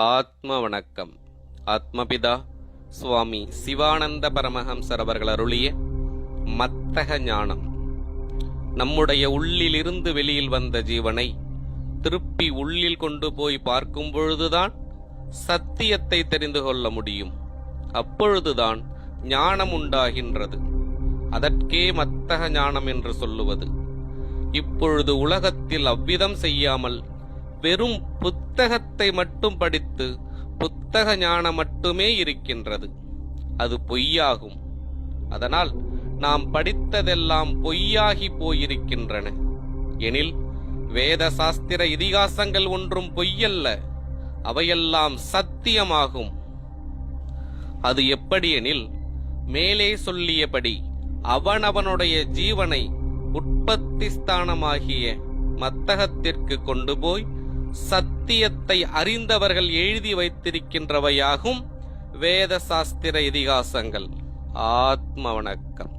ஆத்ம வணக்கம். ஆத்மபிதா சுவாமி சிவானந்த பரமஹம்சர் அவர்கள் அருளிய மத்தக ஞானம். நம்முடைய உள்ளிலிருந்து வெளியில் வந்த ஜீவனை திருப்பி உள்ளில் கொண்டு போய் பார்க்கும் பொழுதுதான் சத்தியத்தை தெரிந்து கொள்ள முடியும். அப்பொழுதுதான் ஞானம் உண்டாகின்றது. அதற்கே மத்தக ஞானம் என்று சொல்லுவது. இப்பொழுது உலகத்தில் அவ்விதம் செய்யாமல் வெறும் புத்தகத்தை மட்டும் படித்து புத்தக ஞானம் மட்டுமே இருக்கின்றது. அது பொய்யாகும். அதனால் நாம் படித்ததெல்லாம் பொய்யாகி போயிருக்கின்றன. எனில் வேத சாஸ்திர இதிகாசங்கள் ஒன்றும் பொய்யல்ல, அவையெல்லாம் சத்தியமாகும். அது எப்படி எனில், மேலே சொல்லியபடி அவனவனுடைய ஜீவனை உற்பத்தி ஸ்தானமாகிய மத்தகத்திற்கு கொண்டு போய் சத்தியத்தை அறிந்தவர்கள் எழுதி வைத்திருக்கின்றவையாகும் வேத சாஸ்திர இதிகாசங்கள். ஆத்ம வணக்கம்.